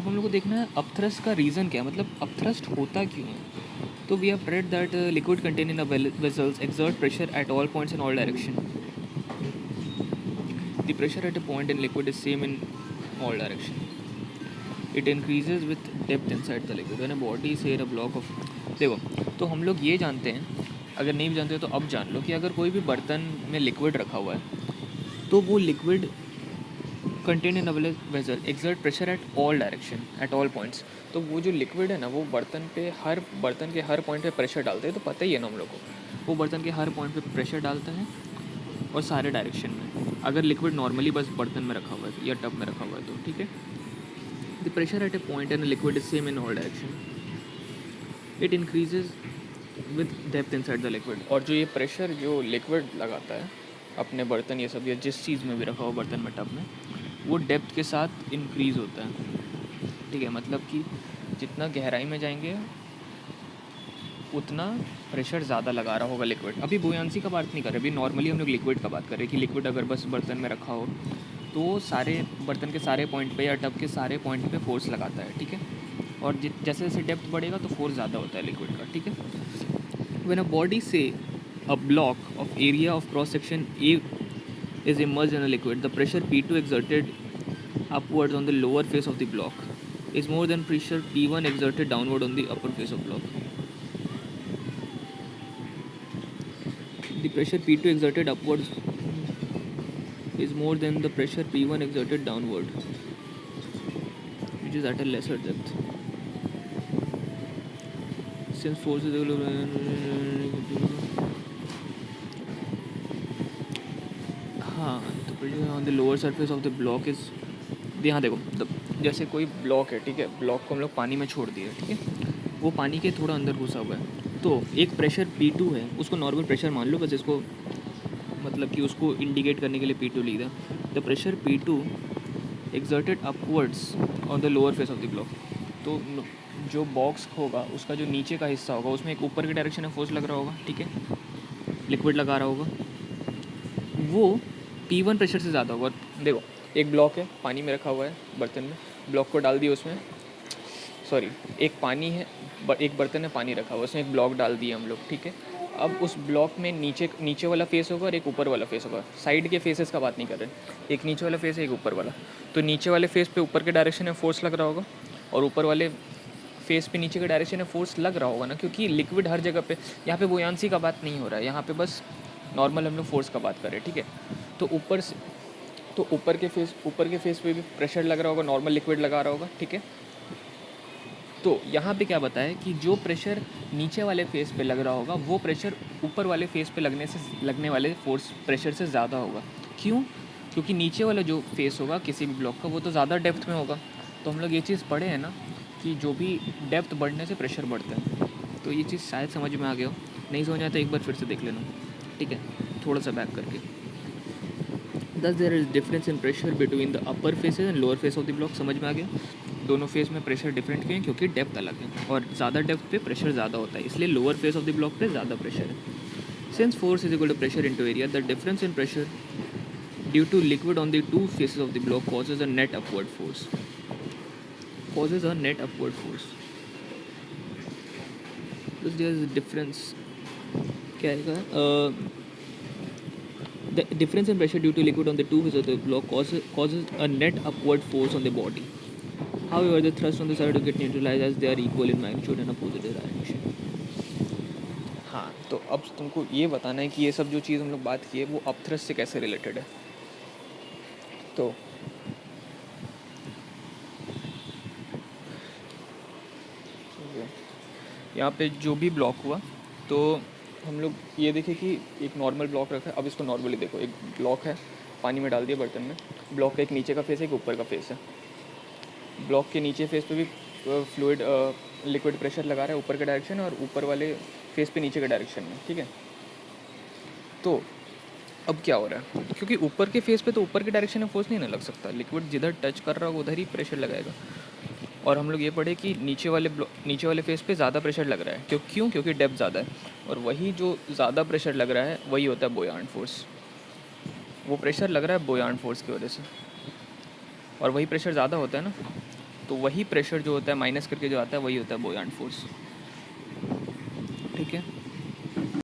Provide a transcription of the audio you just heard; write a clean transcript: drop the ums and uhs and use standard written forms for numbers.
हम लोग को देखना है अपथ्रस्ट का रीज़न क्या है, मतलब अपथ्रस्ट होता क्यों है। तो we have read that liquid contain in vessels exert pressure at all points in all direction. The pressure at a point in liquid is same in all direction. It increases with depth inside the liquid when a body is here a block of. देखो, तो हम लोग ये जानते हैं, अगर नहीं भी जानते हो तो अब जान लो कि अगर कोई भी बर्तन में लिक्विड रखा हुआ है तो वो liquid contain in vessel exert pressure at all direction at all points. तो वो जो लिक्विड है ना, वो बर्तन के हर पॉइंट पे प्रेशर डालते हैं। तो पता ही है ना हम लोग को, वो बर्तन के हर पॉइंट पे प्रेशर डालता है और सारे डायरेक्शन में। अगर लिक्विड नॉर्मली बस बर्तन में रखा हुआ है या टब में रखा हुआ है तो ठीक है। The pressure eight A point and liquid is same in all direction. It increases with depth inside the liquid. और जो ये प्रेशर जो लिक्विड लगाता है अपने बर्तन ये सब या जिस चीज़ में भी रखा हो बर्तन में टब में, वो डेप्थ के साथ इंक्रीज़ होता है। ठीक है, मतलब कि जितना गहराई में जाएंगे उतना प्रेशर ज़्यादा लगा रहा होगा लिक्विड। अभी बुयांसी का बात नहीं कर रहे, अभी नॉर्मली हम लोग लिक्विड का बात कर रहे हैं कि लिक्विड अगर बस बर्तन में रखा हो तो सारे बर्तन के सारे पॉइंट पे या टब के सारे पॉइंट पे फोर्स लगाता है। ठीक है, और जैसे जैसे डेप्थ बढ़ेगा तो फोर्स ज़्यादा होता है लिक्विड का। ठीक है, when a body, say a block of area of cross section A, is immersed in a liquid, the pressure P2 exerted upwards on the lower face of the block is more than pressure P1 exerted downward on the upper face of block. The pressure P2 exerted upwards is more than the pressure P1 exerted downward, which is at a lesser depth. Since force is हाँ, तो pressure on the lower surface of the block is, यहाँ देखो, जैसे कोई block है, ठीक है, block को हम लोग पानी में छोड़ दिए, ठीक है, वो पानी के थोड़ा अंदर घुसा हुआ है, तो एक प्रेशर P2 है, उसको नॉर्मल प्रेशर मान लो बस, इसको मतलब कि उसको इंडिकेट करने के लिए P2 लिख दें। The pressure P2 exerted upwards on the lower face of the block. तो जो बॉक्स होगा उसका जो नीचे का हिस्सा होगा उसमें एक ऊपर की डायरेक्शन में फोर्स लग रहा होगा, ठीक है, लिक्विड लगा रहा होगा, वो P1 प्रेशर से ज़्यादा होगा। देखो, एक ब्लॉक है, पानी में रखा हुआ है बर्तन में, ब्लॉक को डाल दिया उसमें, सॉरी, एक पानी है, एक बर्तन में पानी रखा हुआ है, उसमें एक ब्लॉक डाल दिया हम लोग, ठीक है। अब उस ब्लॉक में नीचे वाला फेस होगा और एक ऊपर वाला फेस होगा। साइड के फेसेस का बात नहीं कर रहे, एक नीचे वाला फेस है, एक ऊपर वाला। तो नीचे वाले फेस पे ऊपर के डायरेक्शन में फोर्स लग रहा होगा और ऊपर वाले फेस पे नीचे के डायरेक्शन में फोर्स लग रहा होगा ना, क्योंकि लिक्विड हर जगह पे, यहाँ पे बुयांसी का बात नहीं हो रहा है, यहाँ पे बस नॉर्मल हम लोग फोर्स का बात कर रहे हैं, ठीक है। तो ऊपर के फेस पे भी प्रेशर लग रहा होगा, नॉर्मल लिक्विड लगा रहा होगा, ठीक है। तो यहाँ पे क्या बताया कि जो प्रेशर नीचे वाले फेस पे लग रहा होगा वो प्रेशर ऊपर वाले फेस पे लगने वाले फोर्स प्रेशर से ज़्यादा होगा। क्यों? क्योंकि नीचे वाला जो फेस होगा किसी भी ब्लॉक का वो तो ज़्यादा डेप्थ में होगा। तो हम लोग ये चीज़ पढ़े हैं ना कि जो भी डेप्थ बढ़ने से प्रेशर बढ़ता है। तो ये चीज़ शायद समझ में आ गया हो, नहीं समझ आया तो एक बार फिर से देख लेना, ठीक है, थोड़ा सा बैक करके। Thus there is difference in pressure between the upper faces and lower face of the block. समझ में आ गया? दोनों फेस में प्रेशर डिफरेंट क्यों है? क्योंकि डेप्थ अलग है और ज़्यादा डेप्थ पे प्रेशर ज़्यादा होता है, इसलिए lower face of the block पे ज़्यादा प्रेशर है। Since force is equal to pressure into area, the difference in pressure due to liquid on the two faces of the block causes a net upward force. Causes a net upward force. Thus there is a difference. क्या है? The difference in pressure due to liquid on the two faces of the block causes a net upward force on the body. However, the thrust on the side will get neutralized as they are equal in magnitude and opposite direction. हाँ, तो अब तुमको ये बताना है कि ये सब जो चीज़ हम लोग बात की है वो अपथ्रस्ट से कैसे रिलेटेड है। तो यहाँ पे जो भी ब्लॉक हुआ, तो हम लोग ये देखें कि एक नॉर्मल ब्लॉक रखा है। अब इसको नॉर्मली देखो, एक ब्लॉक है, पानी में डाल दिया बर्तन में, ब्लॉक का एक नीचे का फेस है, एक ऊपर का फेस है। ब्लॉक के नीचे फेस पे भी फ्लूइड लिक्विड प्रेशर लगा रहा है ऊपर के डायरेक्शन और ऊपर वाले फेस पे नीचे के डायरेक्शन में, ठीक है। तो अब क्या हो रहा है, क्योंकि ऊपर के फेस पे तो ऊपर के डायरेक्शन में फोर्स नहीं ना लग सकता, लिक्विड जिधर टच कर रहा होगा उधर ही प्रेशर लगाएगा। और हम लोग ये पढ़े कि नीचे वाले फेस पे ज़्यादा प्रेशर लग रहा है, क्यों? क्योंकि डेप्थ ज़्यादा है, और वही जो ज़्यादा प्रेशर लग रहा है वही होता है बोयांट फोर्स। वो प्रेशर लग रहा है बोयांट फोर्स की वजह से, और वही प्रेशर ज़्यादा होता है ना, तो वही प्रेशर जो होता है माइनस करके जो आता है वही होता है बोयांट फोर्स, ठीक है।